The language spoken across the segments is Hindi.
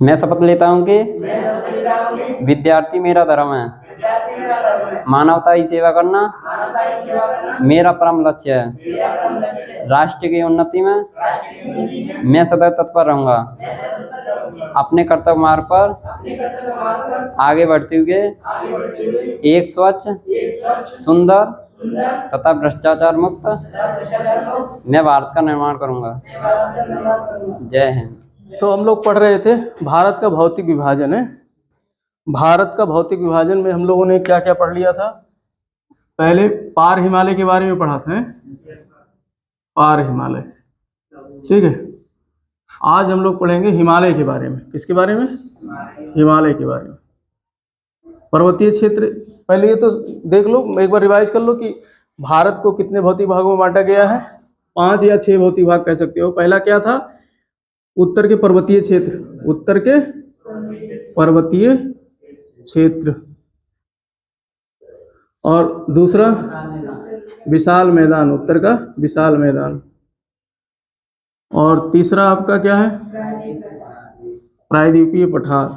मैं शपथ लेता हूँ कि विद्यार्थी मेरा धर्म है। मानवता की सेवा करना मेरा परम लक्ष्य है। राष्ट्र की उन्नति में मैं सदा तत्पर रहूंगा। अपने कर्तव्य मार्ग पर आगे बढ़ते हुए एक स्वच्छ, सुंदर तथा भ्रष्टाचार मुक्त मैं भारत का निर्माण करूंगा। जय हिंद। तो हम लोग पढ़ रहे थे भारत का भौतिक विभाजन है। भारत का भौतिक विभाजन में हम लोगों ने क्या क्या पढ़ लिया था? पहले पार हिमालय के बारे में पढ़ा था। पार हिमालय, ठीक है। आज हम लोग पढ़ेंगे हिमालय के बारे में। किसके बारे में? हिमालय के बारे में। पर्वतीय क्षेत्र, पहले ये तो देख लो, एक बार रिवाइज कर लो कि भारत को कितने भौतिक भागों में बांटा गया है। 5 या 6 भौतिक भाग कह सकते हो। पहला क्या था? उत्तर के पर्वतीय क्षेत्र, उत्तर के पर्वतीय क्षेत्र। और दूसरा विशाल मैदान, उत्तर का विशाल मैदान। और तीसरा आपका क्या है? प्रायद्वीपीय पठार,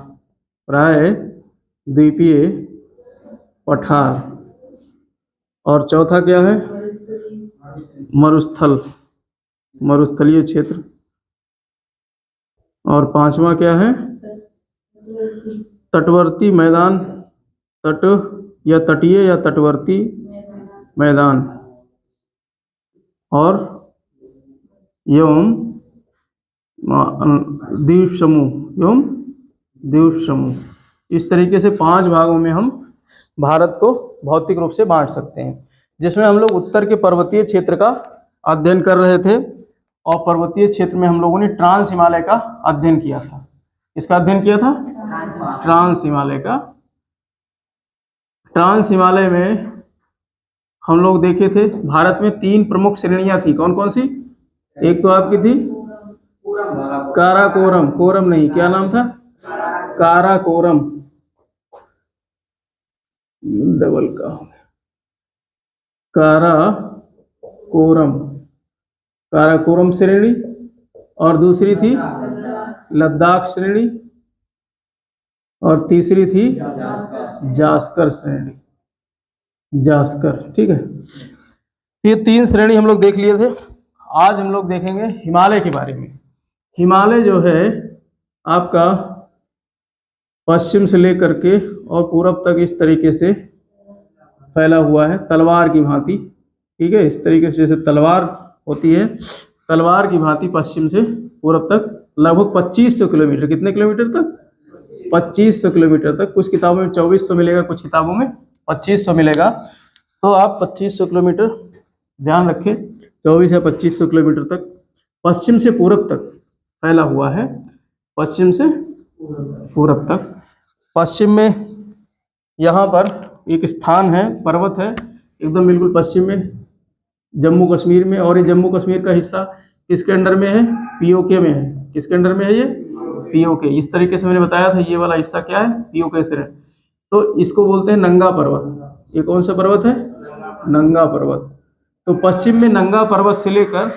प्रायद्वीपीय पठार। और चौथा क्या है? मरुस्थल, मरुस्थलीय क्षेत्र। और पांचवा क्या है? तटवर्ती मैदान, तट या तटीय या तटवर्ती मैदान। और एवं द्वीप समूह, एवं द्वीप समूह। इस तरीके से 5 भागों में हम भारत को भौतिक रूप से बांट सकते हैं, जिसमें हम लोग उत्तर के पर्वतीय क्षेत्र का अध्ययन कर रहे थे। और पर्वतीय क्षेत्र में हम लोगों ने ट्रांस हिमालय का अध्ययन किया था। इसका अध्ययन किया था? ट्रांस हिमालय का। ट्रांस हिमालय में हम लोग देखे थे भारत में 3 प्रमुख श्रेणियां थी। कौन कौन सी? एक तो आपकी थी काराकोरम, कोरम नहीं, क्या नाम था? काराकोरम, डबल का काराकोरम, काराकोरम श्रेणी। और दूसरी थी लद्दाख श्रेणी। और तीसरी थी जास्कर श्रेणी, जास्कर, ठीक है। ये 3 श्रेणी हम लोग देख लिए थे। आज हम लोग देखेंगे हिमालय के बारे में। हिमालय जो है आपका पश्चिम से लेकर के और पूरब तक इस तरीके से फैला हुआ है, तलवार की भांति, ठीक है। इस तरीके से जैसे तलवार होती है, तलवार की भांति पश्चिम से पूरब तक लगभग 2500 किलोमीटर। कितने किलोमीटर तक? 2500 किलोमीटर तक। कुछ किताबों में 2400 मिलेगा, कुछ किताबों में 2500 मिलेगा। तो आप 2500 किलोमीटर ध्यान रखें, 24 या 2500 किलोमीटर तक पश्चिम से पूरब तक फैला हुआ है। पश्चिम से पूरब तक। पश्चिम में यहाँ पर एक स्थान है, पर्वत है, एकदम बिल्कुल पश्चिम में, जम्मू कश्मीर में। और ये जम्मू कश्मीर का हिस्सा किसके अंडर में है? पीओके में है। किसके अंडर में है ये? पीओके। इस तरीके से मैंने बताया था, ये वाला हिस्सा क्या है? पीओके से है। तो इसको बोलते हैं नंगा पर्वत। ये कौन सा पर्वत है? नंगा पर्वत। तो पश्चिम में नंगा पर्वत से लेकर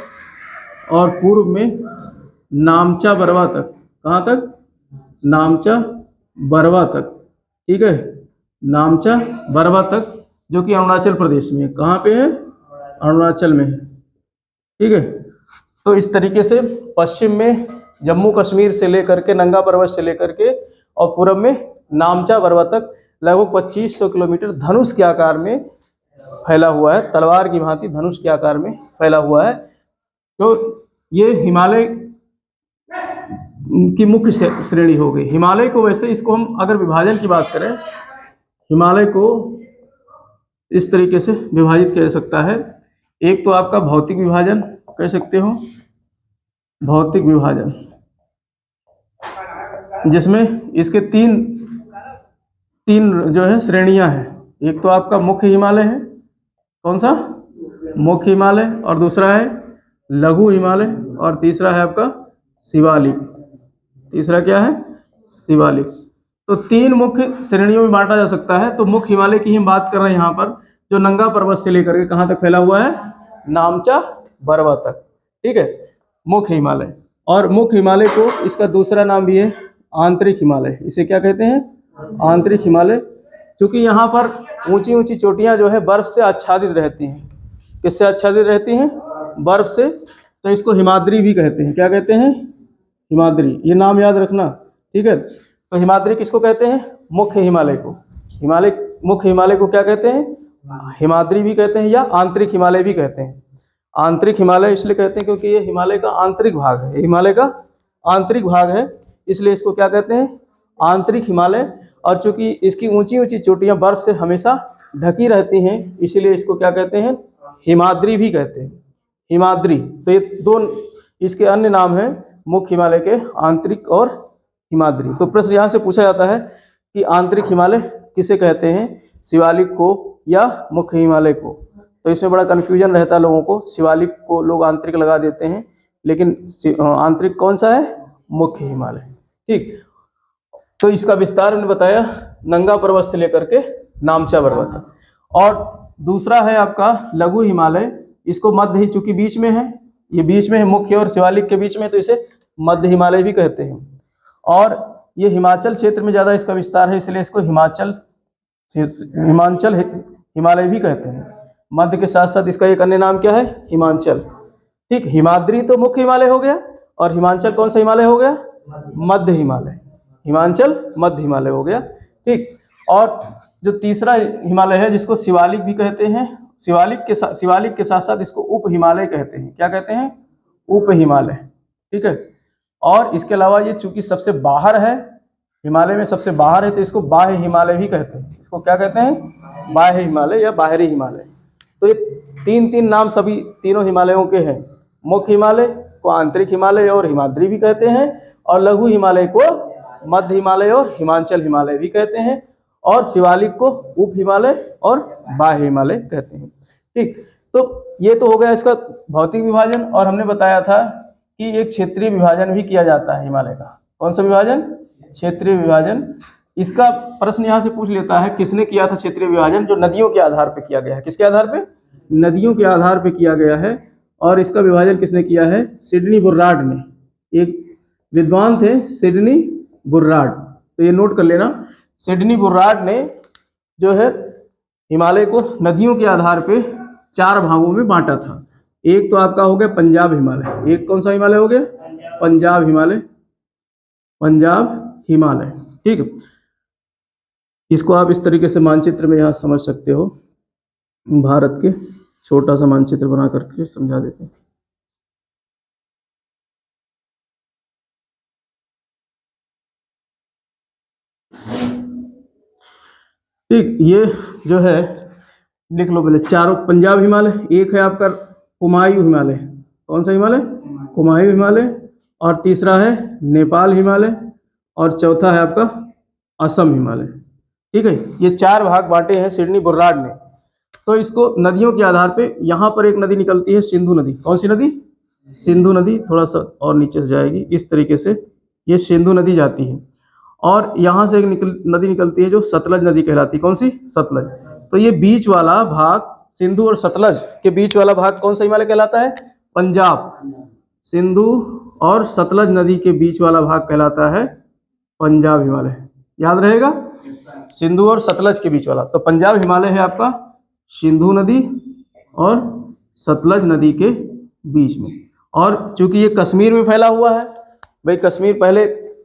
और पूर्व में नामचा बरवा तक। कहाँ तक? नामचा बरवा तक, ठीक है। नामचा बरवा तक, जो कि अरुणाचल प्रदेश में है। कहाँ पे है? अरुणाचल में है, ठीक है। तो इस तरीके से पश्चिम में जम्मू कश्मीर से लेकर के, नंगा पर्वत से लेकर के, और पूरब में नामचा बरवा तक लगभग 2500 किलोमीटर धनुष के आकार में फैला हुआ है, तलवार की भांति धनुष के आकार में फैला हुआ है। तो ये हिमालय की मुख्य श्रेणी हो गई। हिमालय को वैसे, इसको हम अगर विभाजन की बात करें, हिमालय को इस तरीके से विभाजित किया जा सकता है। एक तो आपका भौतिक विभाजन कह सकते हो, भौतिक विभाजन, जिसमें इसके तीन जो है श्रेणियां हैं। एक तो आपका मुख्य हिमालय है। कौन सा? मुख्य हिमालय। और दूसरा है लघु हिमालय। और तीसरा है आपका शिवालिक। तीसरा क्या है? शिवालिक। तो 3 मुख्य श्रेणियों में बांटा जा सकता है। तो मुख्य हिमालय की हम बात कर रहे हैं यहाँ पर, जो नंगा पर्वत से लेकर के कहाँ तक फैला हुआ है? नामचा बरवा तक, ठीक है, मुख्य हिमालय। और मुख्य हिमालय को इसका दूसरा नाम भी है आंतरिक हिमालय, इसे क्या कहते हैं? आंतरिक हिमालय। क्योंकि यहाँ पर ऊंची ऊंची चोटियाँ जो है बर्फ से आच्छादित रहती हैं। किससे आच्छादित रहती हैं? बर्फ से। तो इसको हिमाद्री भी कहते हैं। क्या कहते हैं? हिमाद्री। ये नाम याद रखना, ठीक है। तो हिमाद्री किसको कहते हैं? मुख्य हिमालय को। मुख्य हिमालय को क्या कहते हैं? हिमाद्री भी कहते हैं या आंतरिक हिमालय भी कहते हैं। आंतरिक हिमालय इसलिए कहते हैं क्योंकि ये हिमालय का आंतरिक भाग है, हिमालय का आंतरिक भाग है, इसलिए इसको क्या कहते हैं? आंतरिक हिमालय। और चूंकि इसकी ऊंची ऊंची चोटियां बर्फ से हमेशा ढकी रहती हैं, इसीलिए इसको क्या कहते हैं? हिमाद्री भी कहते हैं, हिमाद्री। तो ये दो इसके अन्य नाम हैं, मुख्य हिमालय के, आंतरिक और हिमाद्री। तो प्रश्न यहाँ से पूछा जाता है कि आंतरिक हिमालय किसे कहते हैं? शिवालिक को या मुख्य हिमालय को? तो इसमें बड़ा कन्फ्यूजन रहता है लोगों को। शिवालिक को लोग आंतरिक लगा देते हैं, लेकिन आंतरिक कौन सा है? मुख्य हिमालय, ठीक। तो इसका विस्तार मैंने बताया, नंगा पर्वत से लेकर के नामचा पर्वत। और दूसरा है आपका लघु हिमालय। इसको मध्य ही, चूंकि बीच में है, ये बीच में है, मुख्य और शिवालिक के बीच में, तो इसे मध्य हिमालय भी कहते हैं। और ये हिमाचल क्षेत्र में ज़्यादा इसका विस्तार है, इसलिए इसको हिमाचल हिमालय भी कहते हैं। मध्य के साथ साथ इसका एक अन्य नाम क्या है? हिमांचल, ठीक। हिमाद्री तो मुख्य हिमालय हो गया, और हिमांचल कौन सा हिमालय हो गया? मध्य हिमालय। हिमांचल मध्य हिमालय हो गया, ठीक। और जो तीसरा हिमालय है जिसको शिवालिक भी कहते हैं, शिवालिक के साथ साथ इसको उप हिमालय कहते हैं। क्या कहते हैं? उप हिमालय, ठीक है। और इसके अलावा ये चूंकि सबसे बाहर है, हिमालय में सबसे बाहर है, तो इसको बाह्य हिमालय भी कहते हैं। इसको क्या कहते हैं? बाह्य हिमालय या बाहरी हिमालय। तो ये तीन नाम सभी तीनों हिमालयों के हैं। मुख्य हिमालय को आंतरिक हिमालय और हिमाद्री भी कहते हैं, और लघु हिमालय को मध्य हिमालय और हिमांचल हिमालय भी कहते हैं, और शिवालिक को उप हिमालय और बाह्य हिमालय कहते हैं, ठीक। तो ये तो हो गया इसका भौतिक विभाजन। और हमने बताया था कि एक क्षेत्रीय विभाजन भी किया जाता है हिमालय का। कौन सा विभाजन? क्षेत्रीय विभाजन। इसका प्रश्न यहाँ से पूछ लेता है, किसने किया था क्षेत्रीय विभाजन? जो नदियों के आधार पर किया गया है। किसके आधार पे? नदियों के आधार पर किया गया है। और इसका विभाजन किसने किया है? सिडनी बुर्रार्ड ने। एक विद्वान थे सिडनी बुर्रार्ड, तो ये नोट कर लेना। सिडनी बुर्रार्ड ने जो है हिमालय को नदियों के आधार पे 4 भागों में बांटा था। एक तो आपका हो गया पंजाब हिमालय। एक कौन सा हिमालय हो गया? पंजाब हिमालय, पंजाब हिमालय, ठीक। इसको आप इस तरीके से मानचित्र में यहाँ समझ सकते हो, भारत के छोटा सा मानचित्र बना करके समझा देते हैं। ठीक, ये जो है लिख लो पहले चारों। पंजाब हिमालय, एक है आपका कुमायूं हिमालय। कौन सा हिमालय? कुमायूं हिमालय। और तीसरा है नेपाल हिमालय, और चौथा है आपका असम हिमालय, ठीक है। ये 4 भाग बांटे हैं सिडनी बुर्रार्ड ने। तो इसको नदियों के आधार पे, यहाँ पर एक नदी निकलती है सिंधु नदी। कौन सी नदी? सिंधु नदी। थोड़ा सा और नीचे से जाएगी इस तरीके से, ये सिंधु नदी जाती है। और यहाँ से एक नदी निकलती है जो सतलज नदी कहलाती है। कौन सी? सतलज। तो ये बीच वाला भाग, सिंधु और सतलज के बीच वाला भाग कौन सा हिमालय कहलाता है? पंजाब। सिंधु और सतलज नदी के बीच वाला भाग कहलाता है पंजाब हिमालय। याद रहेगा? सिंधु और सतलज के बीच वाला। तो पंजाब हिमालय है आपका सिंधु नदी और सतलज नदी के बीच में। और चूंकि ये कश्मीर में फैला हुआ है, भाई कश्मीर पहले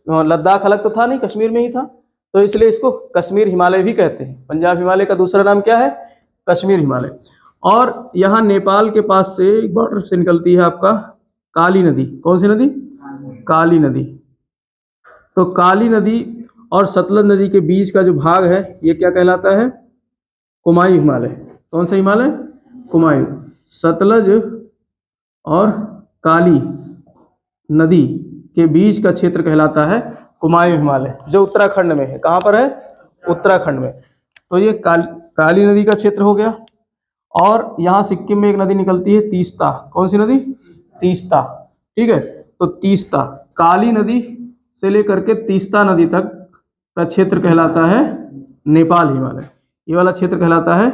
लद्दाख अलग तो था नहीं, कश्मीर में ही था, तो इसलिए इसको कश्मीर हिमालय भी कहते हैं। पंजाब हिमालय का दूसरा नाम क्या है? कश्मीर हिमालय। और यहाँ नेपाल के पास से एक बॉर्डर से निकलती है आपका काली नदी। कौन सी नदी? काली नदी। तो काली नदी और सतलज नदी के बीच का जो भाग है ये क्या कहलाता है? कुमायूं हिमालय। कौन सा हिमालय? कुमायूं। सतलज और काली नदी के बीच का क्षेत्र कहलाता है कुमायूं हिमालय, जो उत्तराखंड में है। कहाँ पर है? उत्तराखंड में। तो ये काली नदी का क्षेत्र हो गया। और यहाँ सिक्किम में एक नदी निकलती है तीस्ता। कौन सी नदी? तीस्ता, ठीक है। तो तीस्ता, काली नदी से लेकर के तीस्ता नदी तक का क्षेत्र कहलाता है नेपाल हिमालय। ये वाला क्षेत्र कहलाता है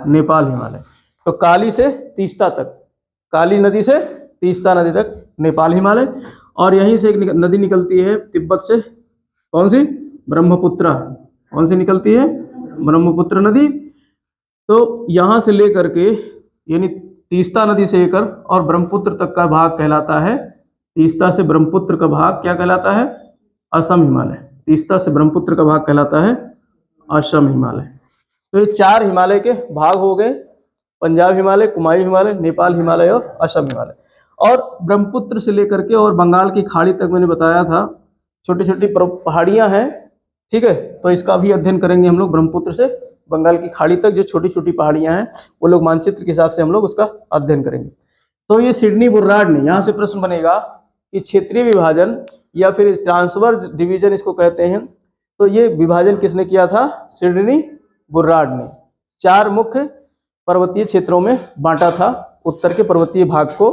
नेपाल हिमालय। तो काली से तीस्ता तक, काली नदी से तीस्ता नदी तक नेपाल हिमालय। और यहीं से एक नदी निकलती है तिब्बत से कौन सी? ब्रह्मपुत्र। कौन सी निकलती है? ब्रह्मपुत्र नदी। तो यहाँ से लेकर के यानी तीस्ता नदी से लेकर और ब्रह्मपुत्र तक का भाग कहलाता है, तीस्ता से ब्रह्मपुत्र का भाग क्या कहलाता है? असम हिमालय। तीस्ता से ब्रह्मपुत्र का भाग कहलाता है असम हिमालय। तो ये 4 हिमालय के भाग हो गए, पंजाब हिमालय, कुमायूं हिमालय, नेपाल हिमालय और असम हिमालय। और ब्रह्मपुत्र से लेकर के और बंगाल की खाड़ी तक मैंने बताया था छोटी छोटी पहाड़ियां हैं, ठीक है। तो इसका भी अध्ययन करेंगे हम लोग, ब्रह्मपुत्र से बंगाल की खाड़ी तक जो छोटी छोटी पहाड़ियां हैं वो लोग मानचित्र के हिसाब से हम लोग उसका अध्ययन करेंगे। तो ये सिडनी बुर्राड ने, यहाँ से प्रश्न बनेगा कि क्षेत्रीय विभाजन या फिर ट्रांसवर्स डिवीजन इसको कहते हैं, तो ये विभाजन किसने किया था? सिडनी बुर्राड ने 4 मुख्य पर्वतीय क्षेत्रों में बांटा था उत्तर के पर्वतीय भाग को,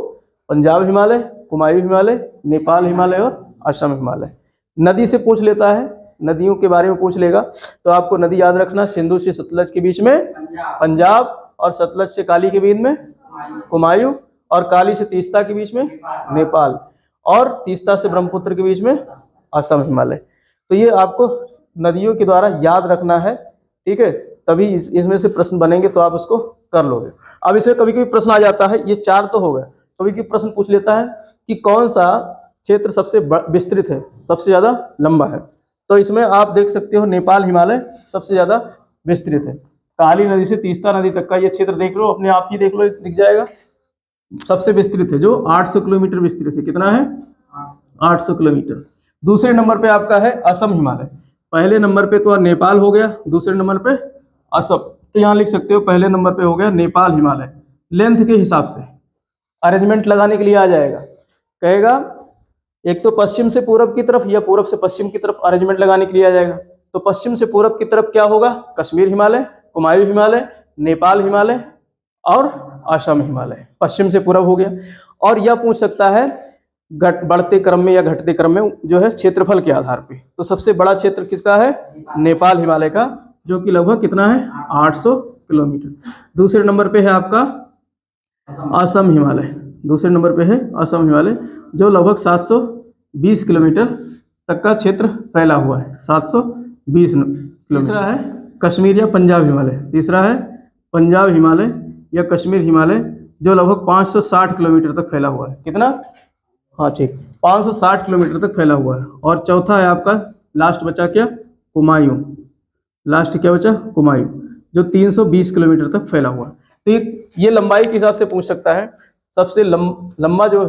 पंजाब हिमालय, कुमायूं हिमालय, नेपाल हिमालय और असम हिमालय। नदी से पूछ लेता है, नदियों के बारे में पूछ लेगा तो आपको नदी याद रखना, सिंधु से सतलज के बीच में पंजाब और सतलज से काली के बीच में कुमायूं और काली से तीस्ता के बीच में नेपाल और तीस्ता से ब्रह्मपुत्र के बीच में असम हिमालय। तो ये आपको नदियों के द्वारा याद रखना है, ठीक है, तभी इसमें से प्रश्न बनेंगे तो आप उसको कर लोगे। अब इसमें कभी कभी प्रश्न आ जाता है, ये 4 तो हो गए, कभी कभी प्रश्न पूछ लेता है कि कौन सा क्षेत्र सबसे विस्तृत है, सबसे ज्यादा लंबा है। तो इसमें आप देख सकते हो नेपाल हिमालय सबसे ज्यादा विस्तृत है। काली नदी से तीस्ता नदी तक का ये क्षेत्र देख लो, अपने आप ही देख लो, दिख जाएगा, सबसे विस्तृत है, जो 800 किलोमीटर विस्तृत है। कितना है? 800 किलोमीटर। दूसरे नंबर पे आपका है असम हिमालय। पहले नंबर पे तो नेपाल हो गया, दूसरे नंबर पे असम। तो यहाँ लिख सकते हो पहले नंबर पे हो गया नेपाल हिमालय। लेंथ के हिसाब से अरेंजमेंट लगाने के लिए आ जाएगा, कहेगा एक तो पश्चिम से पूरब की तरफ या पूरब से पश्चिम की तरफ अरेंजमेंट लगाने के लिए आ जाएगा। तो पश्चिम से पूरब की तरफ क्या होगा? कश्मीर हिमालय, कुमायूं हिमालय, नेपाल हिमालय और असम हिमालय। पश्चिम से पूरब हो गया। और यह पूछ सकता है बढ़ते क्रम में या घटते क्रम में, जो है क्षेत्रफल के आधार पे। तो सबसे बड़ा क्षेत्र किसका है? नेपाल हिमालय का, जो कि लगभग कितना है? 800 किलोमीटर। दूसरे नंबर पे है आपका असम हिमालय। दूसरे नंबर पे है असम हिमालय, जो लगभग 720 किलोमीटर तक का क्षेत्र फैला हुआ है, 720 किलोमीटर। तीसरा है कश्मीर या पंजाब हिमालय। तीसरा है पंजाब हिमालय या कश्मीर हिमालय, जो लगभग 560 किलोमीटर तक फैला हुआ है। कितना? हाँ ठीक, 560 किलोमीटर तक फैला हुआ है। और चौथा है आपका, लास्ट बचा क्या? कुमायूं। लास्ट क्या बचा? कुमायूं, जो 320 किलोमीटर तक फैला हुआ है। तो ये लंबाई के हिसाब से पूछ सकता है। सबसे लंबा जो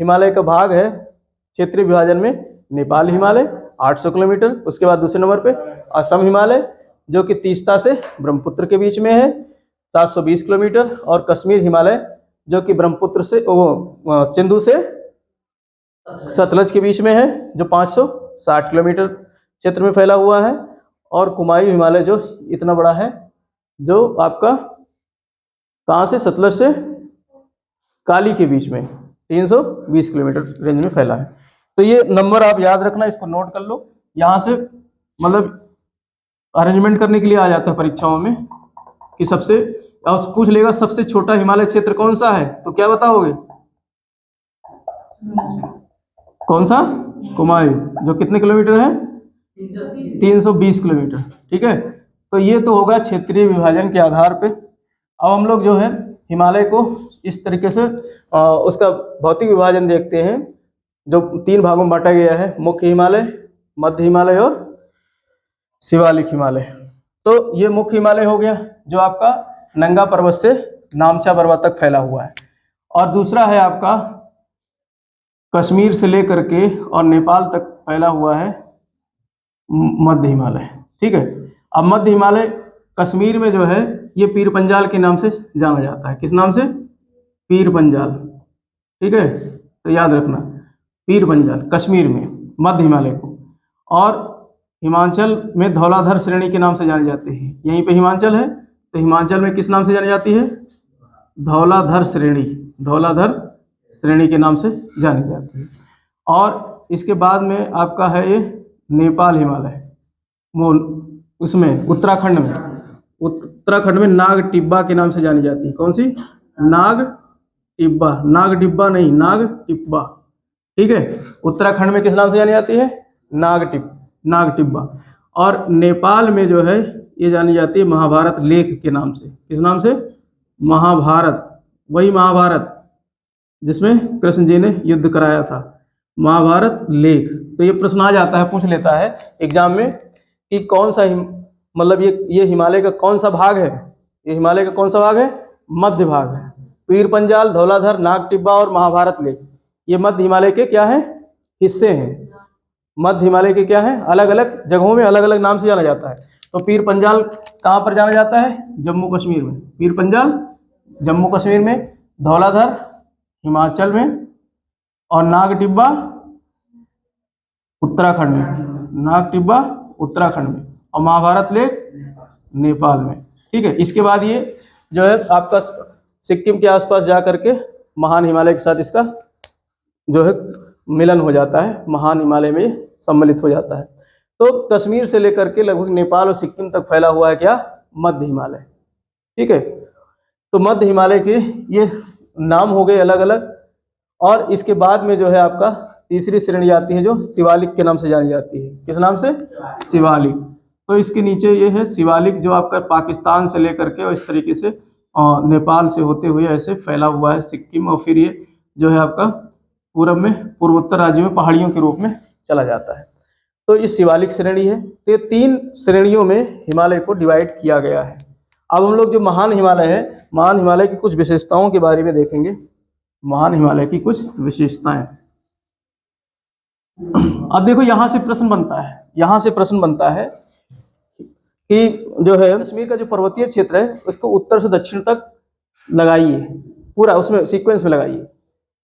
हिमालय का भाग है क्षेत्रीय विभाजन में, नेपाल हिमालय 800 किलोमीटर। उसके बाद दूसरे नंबर पे असम हिमालय, जो कि तीस्ता से ब्रह्मपुत्र के बीच में है, 720 किलोमीटर। और कश्मीर हिमालय, जो कि ब्रह्मपुत्र से सिंधु से सतलज के बीच में है, जो 560 किलोमीटर क्षेत्र में फैला हुआ है। और कुमायूं हिमालय जो इतना बड़ा है, जो आपका कहाँ से? सतलज से काली के बीच में 320 किलोमीटर रेंज में फैला है। तो ये नंबर आप याद रखना, इसको नोट कर लो। यहाँ से मतलब अरेंजमेंट करने के लिए आ जाता है परीक्षाओं में कि सबसे, पूछ लेगा सबसे छोटा हिमालय क्षेत्र कौन सा है, तो क्या बताओगे? कौन सा? कुमायूं, जो कितने किलोमीटर है? 320 किलोमीटर। ठीक है, तो ये तो होगा क्षेत्रीय विभाजन के आधार पे। अब हम लोग जो है हिमालय को इस तरीके से उसका भौतिक विभाजन देखते हैं, जो 3 भागों में बांटा गया है, मुख्य हिमालय, मध्य हिमालय और शिवालिक हिमालय। तो ये मुख्य हिमालय हो गया, जो आपका नंगा पर्वत से नामचा पर्वत तक फैला हुआ है। और दूसरा है आपका कश्मीर से लेकर के और नेपाल तक फैला हुआ है मध्य हिमालय। ठीक है, अब मध्य हिमालय कश्मीर में जो है ये पीर पंजाल के नाम से जाना जाता है। किस नाम से? पीर पंजाल। ठीक है, तो याद रखना, पीर पंजाल कश्मीर में, मध्य हिमालय को। और हिमाचल में धौलाधर श्रेणी के नाम से जानी जाती है। यहीं पे हिमाचल है, तो हिमाचल में किस नाम से जानी जाती है? धौलाधर श्रेणी, धौलाधर श्रेणी के नाम से जानी जाती है। और इसके बाद में आपका है ये नेपाल हिमालय, उसमें उत्तराखंड में नाग टिब्बा के नाम से जानी जाती है। कौन सी? नाग टिब्बा, नाग डिब्बा नहीं, नाग टिब्बा। ठीक है, उत्तराखंड में किस नाम से जानी जाती है? नाग टिब्बा। और नेपाल में जो है ये जानी जाती है महाभारत लेख के नाम से। किस नाम से? महाभारत, वही महाभारत जिसमें कृष्ण जी ने युद्ध कराया था, महाभारत लेख। तो ये प्रश्न आ जाता है, पूछ लेता है एग्जाम में कि कौन सा मतलब ये हिमालय का कौन सा भाग है? ये हिमालय का कौन सा भाग है? मध्य भाग है। पीर पंजाल, धौलाधर, नाग टिब्बा और महाभारत लेक, ये मध्य हिमालय के क्या है? हिस्से हैं। मध्य हिमालय के क्या है? अलग अलग जगहों में अलग अलग नाम से जाना जाता है। तो पीर पंजाल कहाँ पर जाना जाता है? जम्मू कश्मीर में। पीर पंजाल जम्मू कश्मीर में, धौलाधर हिमाचल में, और नाग टिब्बा उत्तराखंड में। नाग टिब्बा उत्तराखंड में, और महाभारत लेक नेपाल में। ठीक है। इसके बाद ये जो है आपका सिक्किम के आसपास जा करके महान हिमालय के साथ इसका जो है मिलन हो जाता है, महान हिमालय में सम्मिलित हो जाता है। तो कश्मीर से लेकर के लगभग नेपाल और सिक्किम तक फैला हुआ है क्या? मध्य हिमालय। ठीक है। तो मध्य हिमालय के ये नाम हो गए अलग अलग। और इसके बाद में जो है आपका तीसरी श्रेणी आती है जो शिवालिक के नाम से जानी जाती है। किस नाम से? शिवालिक। तो इसके नीचे ये है शिवालिक, जो आपका पाकिस्तान से लेकर के और इस तरीके से नेपाल से होते हुए ऐसे फैला हुआ है सिक्किम, और फिर ये जो है आपका पूरब में पूर्वोत्तर राज्यों में पहाड़ियों के रूप में चला जाता है। तो ये शिवालिक श्रेणी है। तो ये 3 श्रेणियों में हिमालय को डिवाइड किया गया है। अब हम लोग जो महान हिमालय है, महान हिमालय की कुछ विशेषताओं के बारे में देखेंगे। महान हिमालय की कुछ विशेषताएं। अब देखो यहाँ से प्रश्न बनता है कि जो है कश्मीर का जो पर्वतीय क्षेत्र है उसको उत्तर से दक्षिण तक लगाइए, पूरा उसमें सीक्वेंस में लगाइए।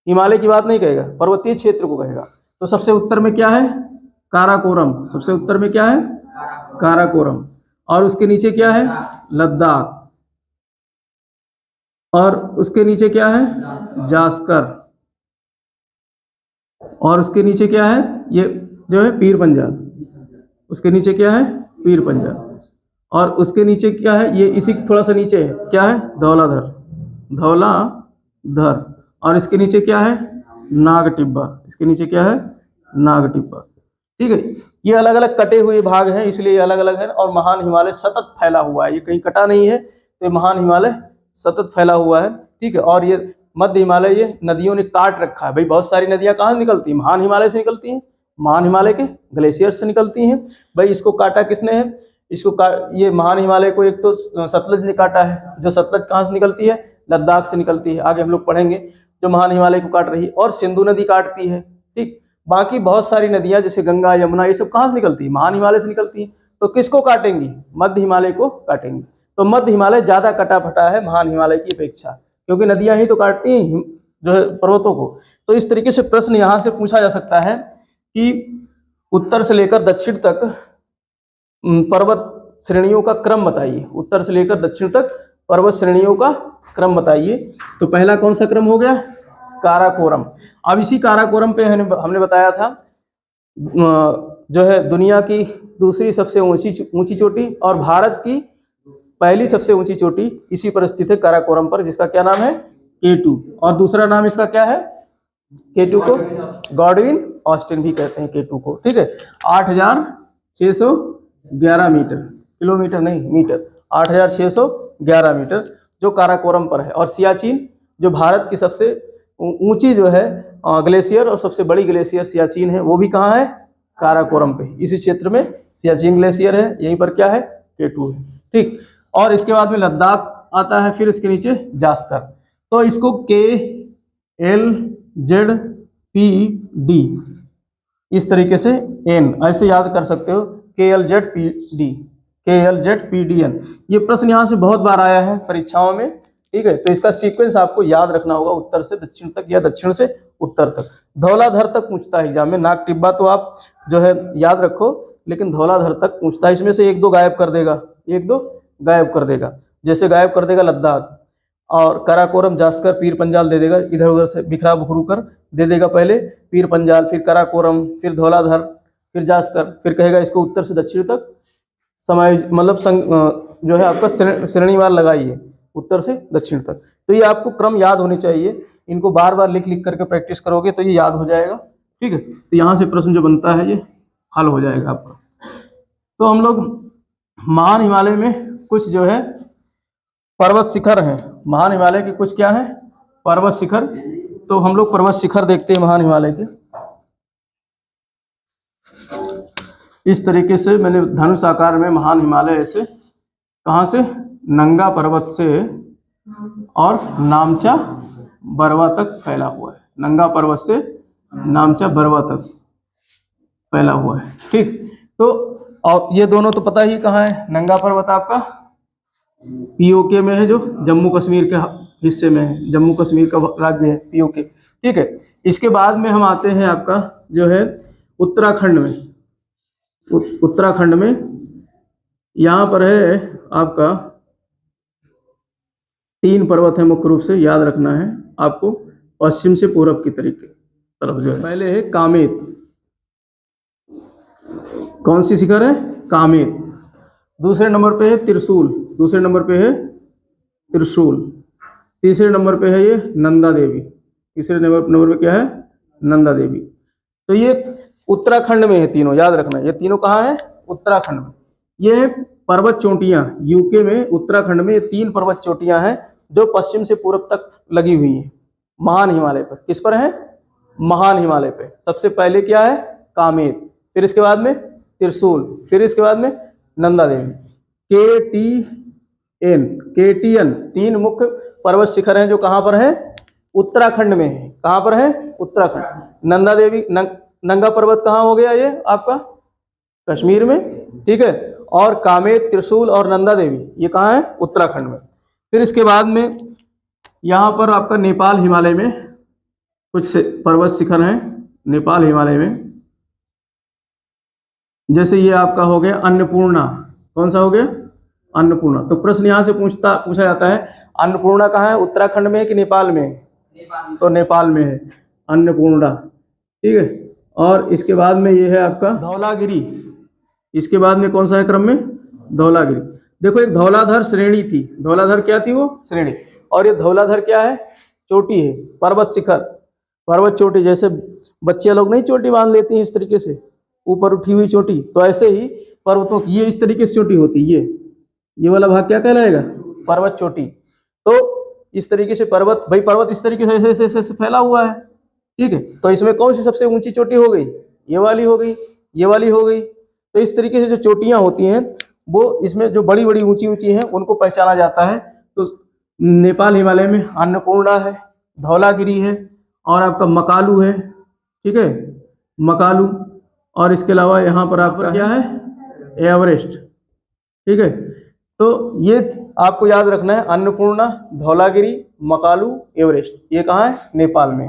हिमालय की बात नहीं कहेगा, पर्वतीय क्षेत्र को कहेगा। तो सबसे उत्तर में क्या है? काराकोरम। सबसे उत्तर में क्या है? काराकोरम। और उसके नीचे क्या है? लद्दाख। और उसके नीचे क्या है? जास्कर। और उसके नीचे क्या है? ये जो है पीर पंजाल। उसके नीचे क्या है? पीर पंजाल। और उसके नीचे क्या है? ये इसी थोड़ा सा नीचे है, क्या है? धौलाधर। धौलाधर। और इसके नीचे क्या है? नाग टिब्बा। इसके नीचे क्या है? नाग टिब्बा। ठीक है। ये अलग अलग कटे हुए भाग हैं, इसलिए ये अलग अलग है। और महान हिमालय सतत फैला हुआ है, ये कहीं कटा नहीं है। तो महान हिमालय सतत फैला हुआ है। ठीक है। और ये मध्य हिमालय ये नदियों ने काट रखा है। भाई बहुत सारी नदियां कहाँ निकलती हैं? महान हिमालय से निकलती हैं, महान हिमालय के ग्लेशियर से निकलती हैं। भाई इसको काटा किसने है? ये महान हिमालय को एक तो सतलज ने काटा है। जो सतलज कहाँ से निकलती है? लद्दाख से निकलती है। आगे हम लोग पढ़ेंगे जो महान हिमालय को काट रही है। और सिंधु नदी काटती है। ठीक। बाकी बहुत सारी नदियां जैसे गंगा, यमुना, ये सब कहाँ से निकलती है? महान हिमालय से निकलती है। तो किसको काटेंगी? मध्य हिमालय को काटेंगी। तो मध्य हिमालय ज्यादा कटा फटा है महान हिमालय की अपेक्षा, क्योंकि नदियां ही तो काटती हैं जो है पर्वतों को। तो इस तरीके से प्रश्न यहाँ से पूछा जा सकता है कि उत्तर से लेकर दक्षिण तक पर्वत श्रेणियों का क्रम बताइए। उत्तर से लेकर दक्षिण तक पर्वत श्रेणियों का क्रम बताइए। तो पहला कौन सा क्रम हो गया? काराकोरम। अब इसी काराकोरम पे हमने बताया था जो है दुनिया की दूसरी सबसे ऊंची चोटी और भारत की पहली सबसे ऊंची चोटी इसी पर स्थित है, काराकोरम पर, जिसका क्या नाम है? K2। और दूसरा नाम इसका क्या है? K2 को गॉडविन ऑस्टिन भी कहते हैं K2 को। ठीक है। 8611 मीटर, किलोमीटर नहीं मीटर, 8611 मीटर जो काराकोरम पर है। और सियाचिन जो भारत की सबसे ऊंची जो है ग्लेशियर और सबसे बड़ी ग्लेशियर सियाचिन है, वो भी कहाँ है? काराकोरम पे। इसी क्षेत्र में सियाचिन ग्लेशियर है, यहीं पर क्या है? K2 है। ठीक। और इसके बाद में लद्दाख आता है, फिर इसके नीचे जास्कर। तो इसको KLZPD इस तरीके से N ऐसे याद कर सकते हो, KLZPDN। ये प्रश्न यहाँ से बहुत बार आया है परीक्षाओं में। ठीक है। तो इसका सीक्वेंस आपको याद रखना होगा, उत्तर से दक्षिण तक या दक्षिण से उत्तर तक। धौलाधर तक पूछता है एग्जाम में। नाग टिब्बा तो आप जो है याद रखो, लेकिन धौलाधर तक पूछता है। इसमें से 1-2 गायब कर देगा, 1-2 गायब कर देगा। जैसे गायब कर देगा लद्दाख, और काराकोरम, जास्कर, पीर पंजाल दे देगा, इधर उधर से बिखरा बुखरू कर दे देगा। पहले पीर पंजाल, फिर काराकोरम, फिर धौलाधर, फिर जास्कर, फिर कहेगा इसको उत्तर से दक्षिण तक समय मतलब जो है आपका श्रेणीवार लगाइए, उत्तर से दक्षिण तक। तो ये आपको क्रम याद होने चाहिए। इनको बार बार लिख लिख करके प्रैक्टिस करोगे तो ये याद हो जाएगा। ठीक है। तो यहाँ से प्रश्न जो बनता है ये हल हो जाएगा आपका। तो हम लोग महान हिमालय में कुछ जो है पर्वत शिखर हैं। महान हिमालय के कुछ क्या है, पर्वत शिखर। तो हम लोग पर्वत शिखर देखते हैं महान हिमालय के। इस तरीके से मैंने धनुष आकार में महान हिमालय ऐसे कहाँ से, नंगा पर्वत से और नामचा बरवा तक फैला हुआ है। नंगा पर्वत से नामचा बरवा तक फैला हुआ है। ठीक, तो और ये दोनों तो पता ही कहाँ है। नंगा पर्वत आपका पीओके में है, जो जम्मू कश्मीर के हिस्से में है, जम्मू कश्मीर का राज्य है पीओके। ठीक है, इसके बाद में हम आते हैं आपका जो है उत्तराखंड में। उत्तराखंड में यहाँ पर है आपका 3 पर्वत है मुख्य रूप से, याद रखना है आपको, पश्चिम से पूरब की तरफ जो है। पहले है कामेत। कौन सी शिखर है, कामेत। दूसरे नंबर पे है त्रिशूल, दूसरे नंबर पे है त्रिशूल। तीसरे नंबर पे है ये नंदा देवी। तीसरे नंबर पे क्या है, नंदा देवी। तो ये उत्तराखंड में है तीनों, याद रखना। ये तीनों कहाँ है, उत्तराखंड में। ये पर्वत चोटियां यूके में, उत्तराखंड में ये 3 पर्वत चोटियां हैं जो पश्चिम से पूरब तक लगी हुई हैं महान हिमालय पर। किस पर है, महान हिमालय पे। सबसे पहले क्या है, कामेत, फिर इसके बाद में त्रिशूल, फिर इसके बाद में नंदा देवी। केटीएन 3 मुख्य पर्वत शिखर हैं जो कहाँ पर है, उत्तराखंड में है। कहाँ पर है, उत्तराखंड। नंदा देवी नंगा पर्वत कहाँ हो गया, ये आपका कश्मीर में। ठीक है, और कामेत, त्रिशूल और नंदा देवी ये कहाँ है, उत्तराखंड में। फिर इसके बाद में यहाँ पर आपका नेपाल हिमालय में कुछ पर्वत शिखर हैं, नेपाल हिमालय में। जैसे ये आपका हो गया अन्नपूर्णा। कौन सा हो गया, अन्नपूर्णा। तो प्रश्न यहाँ से पूछा जाता है, अन्नपूर्णा कहाँ है, उत्तराखंड में है कि नेपाल में है। तो नेपाल में है अन्नपूर्णा। ठीक है, और इसके बाद में ये है आपका धौलागिरी। इसके बाद में कौन सा है क्रम में, धौलागिरी। देखो एक धौलाधर श्रेणी थी, धौलाधर क्या थी, वो श्रेणी। और ये धौलाधर क्या है, चोटी है, पर्वत शिखर, पर्वत चोटी। जैसे बच्चे लोग नहीं चोटी बांध लेती हैं इस तरीके से, ऊपर उठी हुई चोटी, तो ऐसे ही पर्वतों की ये इस तरीके से चोटी होती है। ये वाला भाग क्या कहलाएगा, पर्वत चोटी। तो इस तरीके से पर्वत, भाई पर्वत इस तरीके से ऐसे ऐसे फैला हुआ है। ठीक है, तो इसमें कौन सी सबसे ऊंची चोटी हो गई, ये वाली हो गई, ये वाली हो गई। तो इस तरीके से जो चोटियां होती हैं वो इसमें जो बड़ी बड़ी ऊंची ऊंची हैं उनको पहचाना जाता है। तो नेपाल हिमालय में अन्नपूर्णा है, धौलागिरी है और आपका मकालू है। ठीक है, मकालू। और इसके अलावा यहाँ पर आपका क्या है, एवरेस्ट। ठीक है, तो ये आपको याद रखना है, अन्नपूर्णा, धौलागिरी, मकालू, एवरेस्ट, ये कहाँ है, नेपाल में।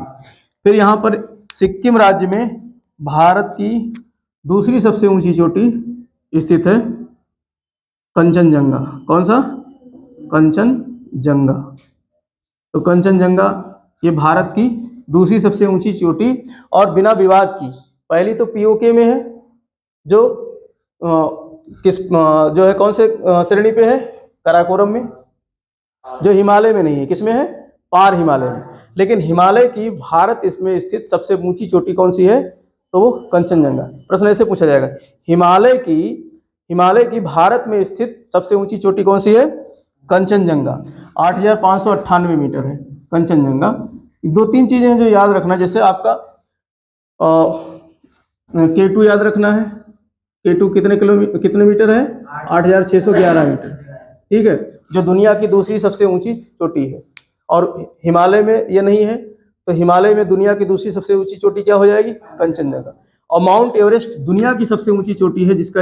फिर यहाँ पर सिक्किम राज्य में भारत की दूसरी सबसे ऊंची चोटी स्थित है, कंचनजंगा। कौन सा, कंचनजंगा। तो कंचनजंगा ये भारत की दूसरी सबसे ऊंची चोटी, और बिना विवाद की। पहली तो पीओके में है, जो जो है कौन से श्रेणी पे है, काराकोरम में। जो हिमालय में नहीं है, किसमें है, पार हिमालय में। लेकिन हिमालय की भारत इसमें स्थित सबसे ऊंची चोटी कौन सी है, तो वो कंचनजंगा। प्रश्न ऐसे पूछा जाएगा, हिमालय की भारत में स्थित सबसे ऊंची चोटी कौन सी है, कंचनजंगा। 8,598 मीटर है कंचनजंगा। 2-3 चीजें हैं जो याद रखना, जैसे आपका K2 याद रखना है। K2 कितने मीटर है, 8,611 मीटर। ठीक है, जो दुनिया की दूसरी सबसे ऊंची चोटी है। और हिमालय में ये नहीं है, तो हिमालय में दुनिया की दूसरी सबसे ऊंची चोटी क्या हो जाएगी, कंचनजंगा। और माउंट एवरेस्ट दुनिया की सबसे ऊंची चोटी है, जिसका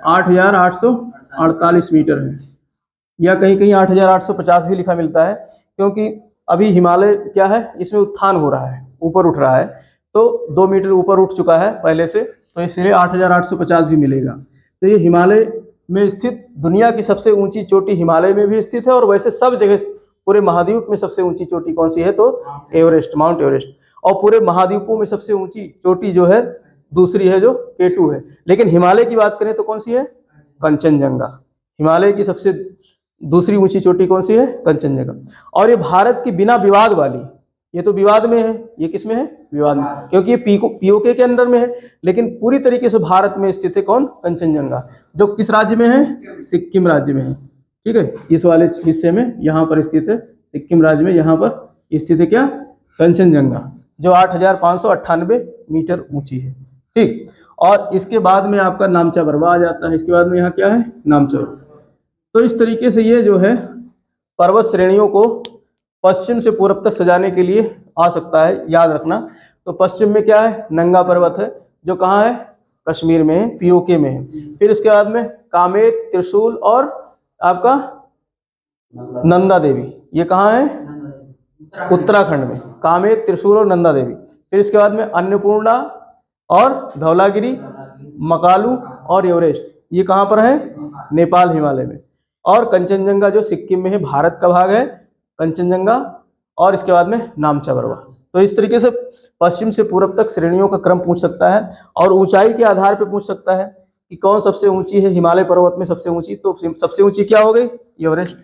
8,848 मीटर है, या कहीं कहीं 8,850 भी लिखा मिलता है, क्योंकि अभी हिमालय क्या है, इसमें उत्थान हो रहा है, ऊपर उठ रहा है। तो 2 मीटर ऊपर उठ चुका है पहले से, तो इसलिए 8,850 भी मिलेगा। तो ये हिमालय में स्थित दुनिया की सबसे ऊंची चोटी हिमालय में भी स्थित है, और वैसे सब जगह पूरे महाद्वीप में सबसे ऊंची चोटी कौन सी है, तो एवरेस्ट, माउंट एवरेस्ट। और पूरे महाद्वीपों में सबसे ऊंची चोटी जो है दूसरी है, जो K2 है। लेकिन हिमालय की बात करें तो कौन सी है, कंचनजंगा। हिमालय की सबसे दूसरी ऊंची चोटी कौन सी है, कंचनजंगा। और ये भारत की बिना विवाद वाली, ये तो विवाद में है, ये किस में है? विवाद में, क्योंकि ये पीओके के अंदर में है, लेकिन पूरी तरीके से भारत में स्थित है कौन? कंचनजंगा, जो किस राज्य में है? सिक्किम राज्य में है। ठीक है, इस वाले हिस्से में यहाँ पर स्थित है, सिक्किम राज्य में यहाँ पर स्थित है क्या? कंचनजंगा, जो 8,598 मीटर ऊंची है। ठीक, और इसके बाद में आपका नामचा बरवा आ जाता है। इसके बाद में यहाँ क्या है? नामचा बरवा। तो इस तरीके से ये जो है पर्वत श्रेणियों को पश्चिम से पूर्व तक सजाने के लिए आ सकता है, याद रखना। तो पश्चिम में क्या है? नंगा पर्वत है, जो कहाँ है? कश्मीर में है, पीओके में है। फिर इसके बाद में कामेत, त्रिशूल और आपका नंदा देवी, ये कहाँ है? उत्तराखंड में, कामेत, त्रिशूल और नंदा देवी। फिर इसके बाद में अन्नपूर्णा और धौलागिरी, मकालू और एवरेस्ट, ये कहाँ पर है? नेपाल हिमालय में। और कंचनजंगा जो सिक्किम में है, भारत का भाग है कंचनजंगा। और इसके बाद में नामचा बरवा। तो इस तरीके से पश्चिम से पूर्व तक श्रेणियों का क्रम पूछ सकता है, और ऊंचाई के आधार पर पूछ सकता है कि कौन सबसे ऊंची है हिमालय पर्वत में सबसे ऊंची। तो सबसे ऊंची क्या हो गई? एवरेस्ट,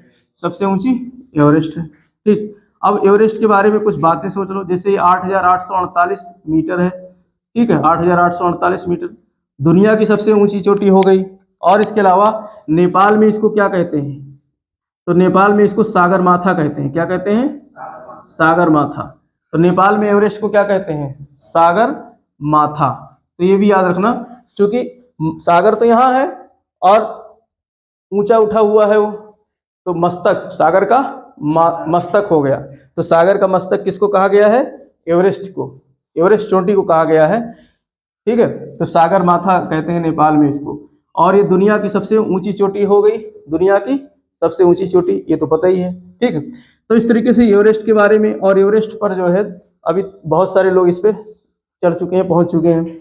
सबसे ऊंची एवरेस्ट है। ठीक, अब एवरेस्ट के बारे में कुछ बातें सोच लो। जैसे 8,848 मीटर है, ठीक है, 8,848 मीटर दुनिया की सबसे ऊंची चोटी हो गई। और इसके अलावा नेपाल में इसको क्या कहते हैं? तो नेपाल में इसको सागर माथा कहते हैं। क्या कहते हैं? सागर माथा। तो नेपाल में एवरेस्ट को क्या कहते हैं? सागर माथा। तो ये भी याद रखना, क्योंकि सागर तो यहाँ है और ऊंचा उठा हुआ है वो, तो मस्तक सागर का मस्तक हो गया। तो सागर का मस्तक किसको कहा गया है? एवरेस्ट को, एवरेस्ट चोटी को कहा गया है। ठीक है, तो सागर माथा कहते हैं नेपाल में इसको। और ये दुनिया की सबसे ऊंची चोटी हो गई, दुनिया की सबसे ऊंची चोटी, ये तो पता ही है। ठीक है, तो इस तरीके से एवरेस्ट के बारे में। और एवरेस्ट पर जो है अभी बहुत सारे लोग इस पे चढ़ चुके हैं, पहुंच चुके हैं।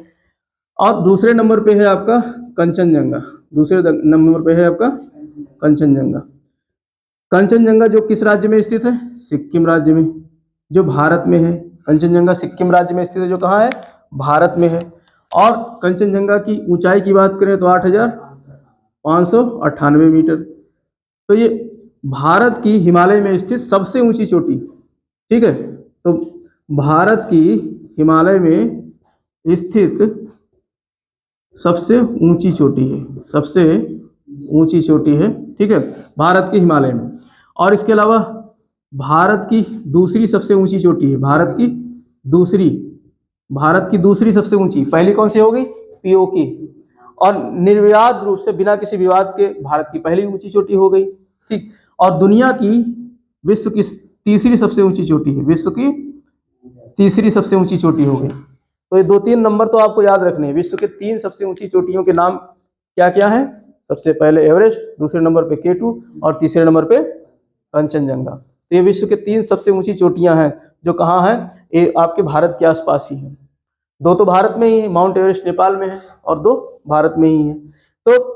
और दूसरे नंबर पे है आपका कंचनजंगा, दूसरे नंबर पे है आपका कंचनजंगा। कंचनजंगा जो किस राज्य में स्थित है? सिक्किम राज्य में, जो भारत में है। कंचनजंगा सिक्किम राज्य में स्थित है, जो कहाँ है? भारत में है। और कंचनजंगा की ऊंचाई की बात करें तो 8,598 मीटर। तो ये भारत की हिमालय में स्थित सबसे ऊंची चोटी। ठीक है, तो भारत की हिमालय में स्थित सबसे ऊंची चोटी है, सबसे ऊंची चोटी है। ठीक है, भारत के हिमालय में। और इसके अलावा भारत की दूसरी सबसे ऊंची चोटी है, भारत की दूसरी सबसे ऊंची। पहली कौन सी हो गई? पीओके। और निर्विवाद रूप से बिना किसी विवाद के भारत की पहली ऊंची चोटी हो गई। ठीक, और दुनिया की विश्व की तीसरी सबसे ऊंची चोटी है, विश्व की तीसरी सबसे ऊंची चोटी हो गई। तो ये 2-3 नंबर तो आपको याद रखने हैं। विश्व के 3 सबसे ऊंची चोटियों के नाम क्या क्या है? सबसे पहले एवरेस्ट, दूसरे नंबर पे K2 और तीसरे नंबर पे कंचनजंगा। तो ये विश्व के 3 सबसे ऊंची चोटियां हैं, जो कहाँ हैं? ये आपके भारत के आसपास ही है। 2 तो भारत में ही है, माउंट एवरेस्ट नेपाल में है, और 2 भारत में ही है। तो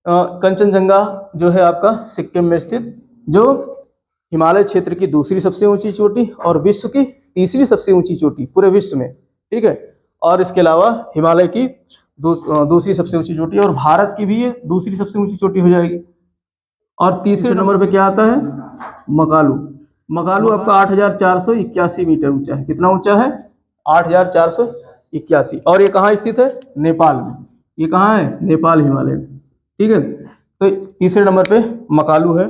कंचनजंगा जो है आपका सिक्किम में स्थित, जो हिमालय क्षेत्र की दूसरी सबसे ऊंची चोटी और विश्व की तीसरी सबसे ऊंची चोटी पूरे विश्व में। ठीक है, और इसके अलावा हिमालय की दूसरी सबसे ऊंची चोटी, और भारत की भी ये दूसरी सबसे ऊंची चोटी हो जाएगी। और तीसरे नंबर पे क्या आता है? मकालू। मकालू आपका 8,481 मीटर ऊंचा है। कितना ऊंचा है? 8,481। और ये कहाँ स्थित है? नेपाल में। ये कहाँ है? नेपाल हिमालय में। ठीक है, तो तीसरे नंबर पे मकालू है।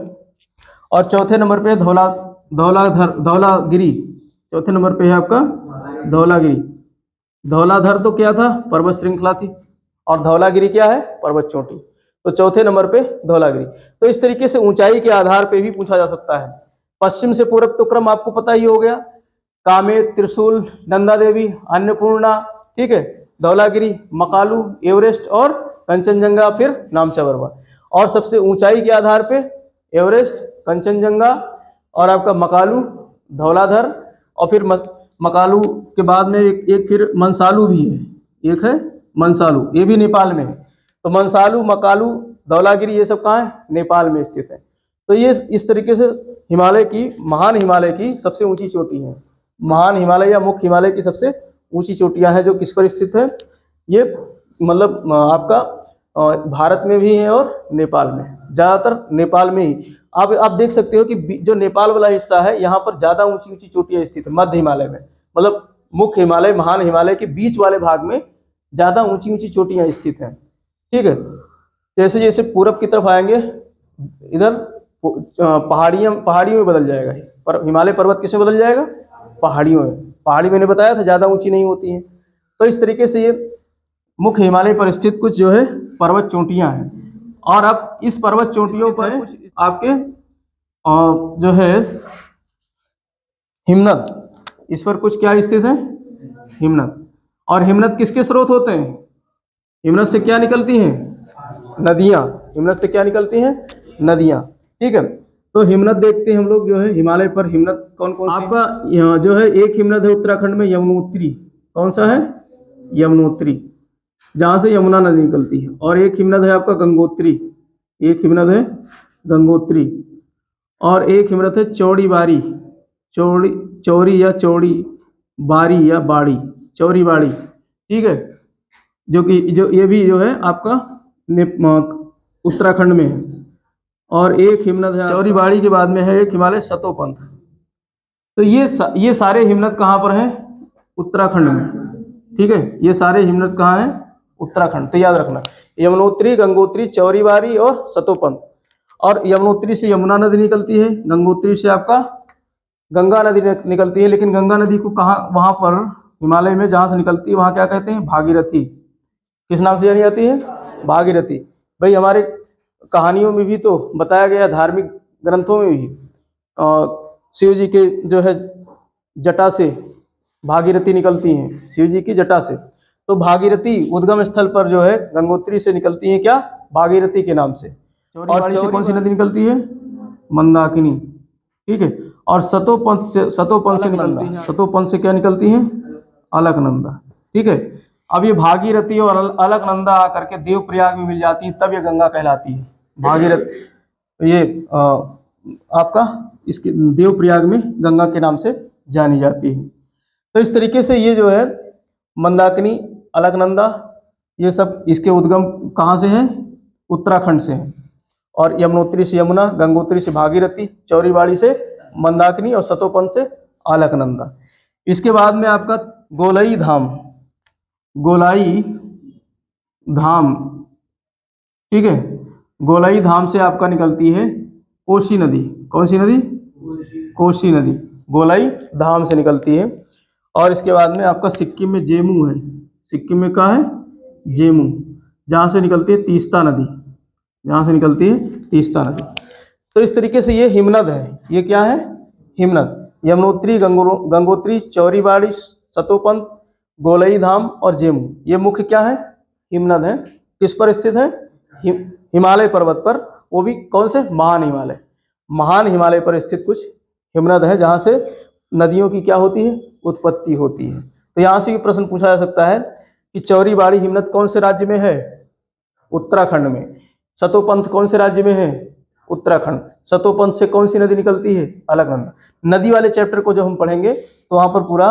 और चौथे नंबर पे धौलागिरी। चौथे नंबर पे है आपका धौलागिरी। धौलाधर तो क्या था? पर्वत श्रृंखला थी। और धौलागिरी क्या है? पर्वत चोटी। तो चौथे नंबर पे धौलागिरी। तो इस तरीके से ऊंचाई के आधार पे भी पूछा जा सकता है। पश्चिम से पूरब तो क्रम आपको पता ही हो गया, कामेत, त्रिशूल, नंदा देवी, अन्नपूर्णा, ठीक है, धौलागिरी, मकालू, एवरेस्ट और कंचनजंगा, फिर नामचा बरवा। और सबसे ऊंचाई के आधार पे एवरेस्ट, कंचनजंगा और आपका मकालू, धौलाधर, और फिर मकालू के बाद में एक फिर मंसालू भी है, एक है मंसालू, ये भी नेपाल में है। तो मंसालू, मकालू, धौलागिरी ये सब कहाँ है? नेपाल में स्थित है। तो ये इस तरीके से हिमालय की, महान हिमालय की सबसे ऊंची चोटी है। महान हिमालय या मुख्य हिमालय की सबसे ऊंची चोटियां हैं, जो किस पर स्थित है? ये मतलब आपका भारत में भी है और नेपाल में, ज़्यादातर नेपाल में ही। आप देख सकते हो कि जो नेपाल वाला हिस्सा है यहाँ पर ज़्यादा ऊंची ऊंची चोटियाँ स्थित है मध्य हिमालय में, मतलब मुख्य हिमालय महान हिमालय के बीच वाले भाग में ज़्यादा ऊंची ऊंची चोटियाँ स्थित हैं। ठीक है, जैसे जैसे पूरब की तरफ आएंगे इधर पहाड़ियों में बदल जाएगा, पर हिमालय पर्वत किसमें बदल जाएगा? पहाड़ियों में। पहाड़ी मैंने बताया था ज़्यादा ऊंची नहीं होती हैं। तो इस तरीके से ये मुख्य हिमालय पर स्थित कुछ जो है पर्वत चोटियाँ हैं। और अब इस पर्वत चोटियों पर आपके जो है हिमनद, इस पर कुछ क्या स्थित है? हिमनद। और हिमनद किसके स्रोत होते हैं? हिमनद से क्या निकलती हैं? नदियाँ। हिमनद से क्या निकलती हैं? नदियाँ। ठीक है, तो हिमनद देखते हैं हम लोग जो है हिमालय पर हिमनद कौन कौन से आपका यहाँ जो है एक हिमनद है उत्तराखंड में यमुनोत्री। कौन सा है? यमुनोत्री, जहाँ से यमुना नदी निकलती है। और एक हिमनद है आपका गंगोत्री, एक हिमनद है गंगोत्री। और एक हिमनद है चौड़ी बारी, चौरी या चौड़ी बारी या बाड़ी, चौरी बाड़ी। ठीक है, जो कि ये भी जो है आपका उत्तराखंड में है। और एक हिमनद है चौरी बाड़ी के बाद में है एक हिमालय सतोपंथ। तो ये सारे हिमनद कहाँ पर हैं? उत्तराखंड में। ठीक है, ये सारे हिमनद कहाँ हैं? उत्तराखंड। तो याद रखना यमुनोत्री, गंगोत्री, चौरी बारी और सतोपंथ। और यमुनोत्री से यमुना नदी निकलती है, गंगोत्री से आपका गंगा नदी निकलती है। लेकिन गंगा नदी को कहाँ, वहाँ पर हिमालय में जहाँ से निकलती है वहाँ क्या कहते हैं? भागीरथी। किस नाम से जानी जाती है? भागीरथी। भाई हमारे कहानियों में भी तो बताया गया, धार्मिक ग्रंथों में भी शिव जी के जो है जटा से भागीरथी निकलती हैं, शिव जी की जटा से। तो भागीरथी उद्गम स्थल पर जो है गंगोत्री से निकलती है क्या? भागीरथी के नाम से। और से कौन सी नदी निकलती है? मंदाकिनी। ठीक है, और सतोपंथ से निकलती है, सतोपंथ से क्या निकलती है? अलकनंदा। ठीक है, अब ये भागीरथी और अलकनंदा आकर के देवप्रयाग में मिल जाती है, तब ये गंगा कहलाती है। भागीरथी ये आपका इसके देवप्रयाग में गंगा के नाम से जानी जाती है। तो इस तरीके से ये जो है मंदाकिनी, अलकनंदा, ये सब इसके उद्गम कहाँ से हैं? उत्तराखंड से हैं। और यमुनोत्री से यमुना, गंगोत्री से भागीरथी, चौरीबाड़ी से मंदाकिनी और सतोपंथ से अलकनंदा। इसके बाद में आपका गोलाई धाम, गोलाई धाम। ठीक है, गोलाई धाम से आपका निकलती है कोसी नदी। कौन सी नदी? कोसी नदी गोलाई धाम से निकलती है। और इसके बाद में आपका सिक्किम में जेमू है, सिक्किम में क्या है? जेमू, जहाँ से निकलती है तीस्ता नदी, जहाँ से निकलती है तीस्ता नदी। तो इस तरीके से ये हिमनद है। ये क्या है? हिमनद। यमुनोत्री, गंगोत्री, चौरीबाड़ी, सतोपंथ, गोलाई धाम और जेमू, ये मुख्य क्या है? हिमनद है। किस पर स्थित है? हिमालय पर्वत पर, वो भी कौन से? महान हिमालय। महान हिमालय पर स्थित कुछ हिमनद है जहाँ से नदियों की क्या होती है? उत्पत्ति होती है। तो यहाँ से प्रश्न पूछा जा सकता है कि चौरीबाड़ी हिमनद कौन से राज्य में है? उत्तराखंड में। सतोपंथ कौन से राज्य में है? उत्तराखंड। सतोपंथ से कौन सी नदी निकलती है? अलकनंदा। नदी वाले चैप्टर को जब हम पढ़ेंगे तो वहाँ पर पूरा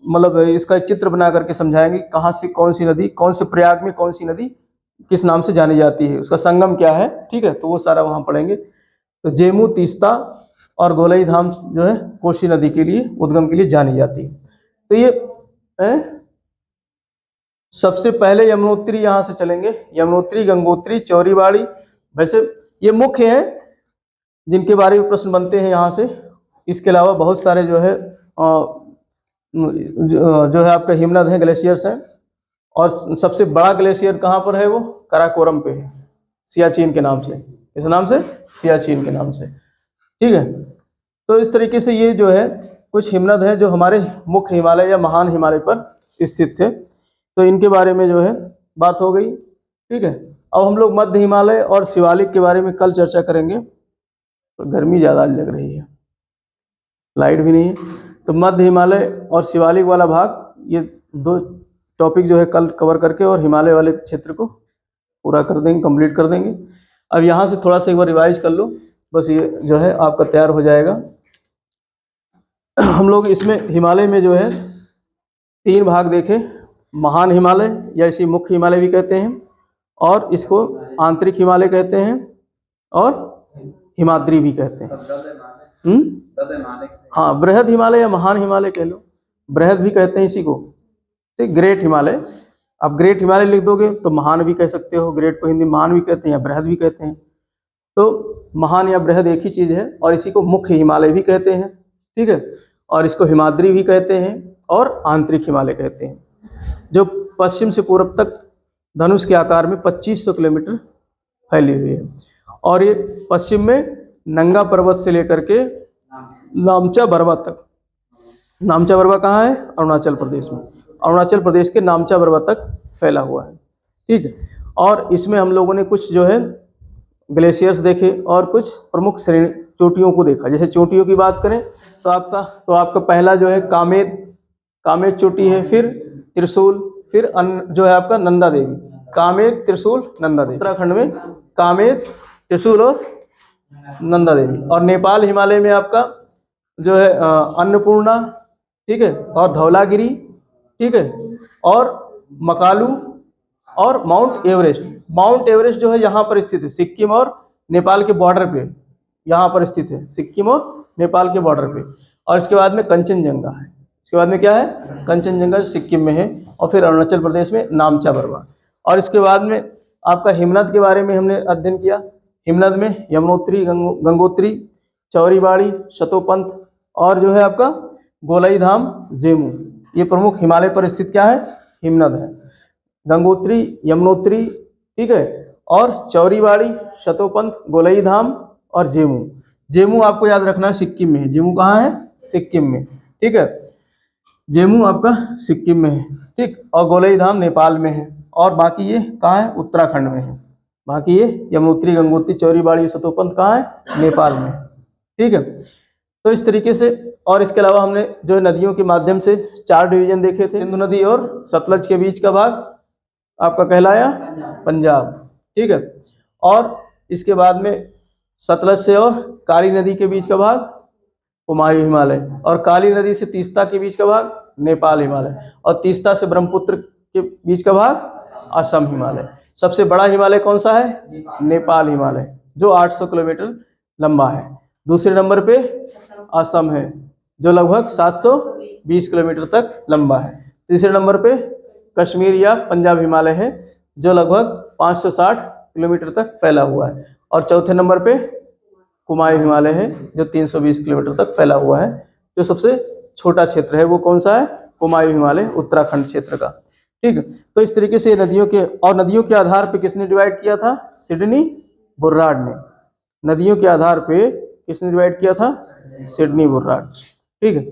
मतलब इसका चित्र बना करके समझाएंगे कहाँ से कौन सी नदी, कौन से प्रयाग में कौन सी नदी किस नाम से जानी जाती है, उसका संगम क्या है। ठीक है, तो वो सारा वहाँ पढ़ेंगे। तो जेमू, तीस्ता और गोलाई धाम जो है कोसी नदी के लिए उद्गम के लिए जानी जाती है। तो ये सबसे पहले यमुनोत्री यहाँ से चलेंगे, यमुनोत्री, गंगोत्री, चौरीबाड़ी। वैसे ये मुख्य हैं जिनके बारे में प्रश्न बनते हैं यहाँ से। इसके अलावा बहुत सारे जो है आपका हिमनद है, ग्लेशियर्स हैं। और सबसे बड़ा ग्लेशियर कहाँ पर है? वो काराकोरम पे है, सियाचिन के नाम से। इस नाम से? सियाचिन के नाम से। ठीक है, तो इस तरीके से ये जो है कुछ हिमनद है जो हमारे मुख्य हिमालय या महान हिमालय पर स्थित थे। तो इनके बारे में जो है बात हो गई। ठीक है, अब हम लोग मध्य हिमालय और शिवालिक के बारे में कल चर्चा करेंगे। तो गर्मी ज़्यादा लग रही है, लाइट भी नहीं है। तो मध्य हिमालय और शिवालिक वाला भाग, ये दो टॉपिक जो है कल कवर करके और हिमालय वाले क्षेत्र को पूरा कर देंगे, कंप्लीट कर देंगे। अब यहाँ से थोड़ा सा एक बार रिवाइज कर लो, बस ये जो है आपका तैयार हो जाएगा। हम लोग इसमें हिमालय में जो है 3 भाग देखे। महान हिमालय या इसी मुख्य हिमालय भी कहते हैं, और इसको आंतरिक हिमालय कहते हैं, और हिमाद्री भी कहते हैं। हाँ, बृहद हिमालय या महान हिमालय कह लो, बृहद भी कहते हैं इसी को, ठीक। ग्रेट हिमालय, आप ग्रेट हिमालय लिख दोगे तो महान भी कह सकते हो, ग्रेट को हिंदी में महान भी कहते हैं या बृहद भी कहते हैं। तो महान या बृहद एक ही चीज़ है, और इसी को मुख्य हिमालय भी कहते हैं, ठीक है। और इसको हिमाद्री भी कहते हैं और आंतरिक हिमालय कहते हैं, जो पश्चिम से पूर्व तक धनुष के आकार में 2500 किलोमीटर फैली हुई है। और ये पश्चिम में नंगा पर्वत से लेकर के नामचा बरवा तक, नामचा बरवा कहाँ है? अरुणाचल प्रदेश में, अरुणाचल प्रदेश के नामचा बरवा तक फैला हुआ है, ठीक है। और इसमें हम लोगों ने कुछ जो है ग्लेशियर्स देखे और कुछ प्रमुख श्रेणी चोटियों को देखा। जैसे चोटियों की बात करें तो आपका पहला जो है कामेत चोटी है, फिर त्रिशूल, फिर जो है आपका नंदा देवी, कामेत, त्रिशूल, नंदा देवी। उत्तराखंड में कामेत, त्रिशूल और नंदा देवी। और नेपाल हिमालय में आपका जो है अन्नपूर्णा, ठीक है, और धौलागिरी, ठीक है, और मकालू और माउंट एवरेस्ट। माउंट एवरेस्ट जो है यहाँ पर स्थित है, सिक्किम और नेपाल के बॉर्डर पे यहाँ पर स्थित है, सिक्किम और नेपाल के बॉर्डर पे। और इसके बाद में कंचनजंगा है, इसके बाद में क्या है? कंचनजंगा सिक्किम में है, और फिर अरुणाचल प्रदेश में नामचा बरवा। और इसके बाद में आपका हिमनद के बारे में हमने अध्ययन किया। हिमनद में यमुनोत्री, गंगोत्री, चौरीबाड़ी, शतोपंथ और जो है आपका गोलाई धाम, जेमू, ये प्रमुख हिमालय पर स्थित क्या है? हिमनद है। गंगोत्री, यमुनोत्री, ठीक है, और चौरीबाड़ी, शतोपंथ, गोलाई धाम और जेमू। जेमू आपको याद रखना है सिक्किम में है। जेमू कहाँ है? सिक्किम में, ठीक है। जेमू आपका सिक्किम में है, ठीक। और गोलाई धाम नेपाल में है, और बाकी ये कहाँ है? उत्तराखंड में है। बाकी ये यमुनोत्री, गंगोत्री, चौरीबाड़ी, शतोपंथ कहाँ है? नेपाल में, ठीक है। तो इस तरीके से, और इसके अलावा हमने जो है नदियों के माध्यम से 4 डिवीजन देखे थे। सिंधु नदी और सतलज के बीच का भाग आपका कहलाया पंजाब, ठीक है। और इसके बाद में सतलज से और काली नदी के बीच का भाग कुमायूं हिमालय, और काली नदी से तीस्ता के बीच का भाग नेपाल हिमालय, और तीस्ता से ब्रह्मपुत्र के बीच का भाग असम हिमालय। सबसे बड़ा हिमालय कौन सा है? नेपाल हिमालय, जो 800 किलोमीटर लंबा है। दूसरे नंबर पे असम है, जो लगभग 720 किलोमीटर तक लंबा है। तीसरे नंबर पे कश्मीर या पंजाब हिमालय है, जो लगभग 560 किलोमीटर तक फैला हुआ है। और चौथे नंबर पे कुमायूं हिमालय है, जो 320 किलोमीटर तक फैला हुआ है। जो सबसे छोटा क्षेत्र है वो कौन सा है? कुमायूं हिमालय, उत्तराखंड क्षेत्र का, ठीक है। तो इस तरीके से नदियों के आधार पे किसने डिवाइड किया था? सिडनी बुर्राड ने। नदियों के आधार पे किसने डिवाइड किया था? सिडनी बुर्राड, ठीक है।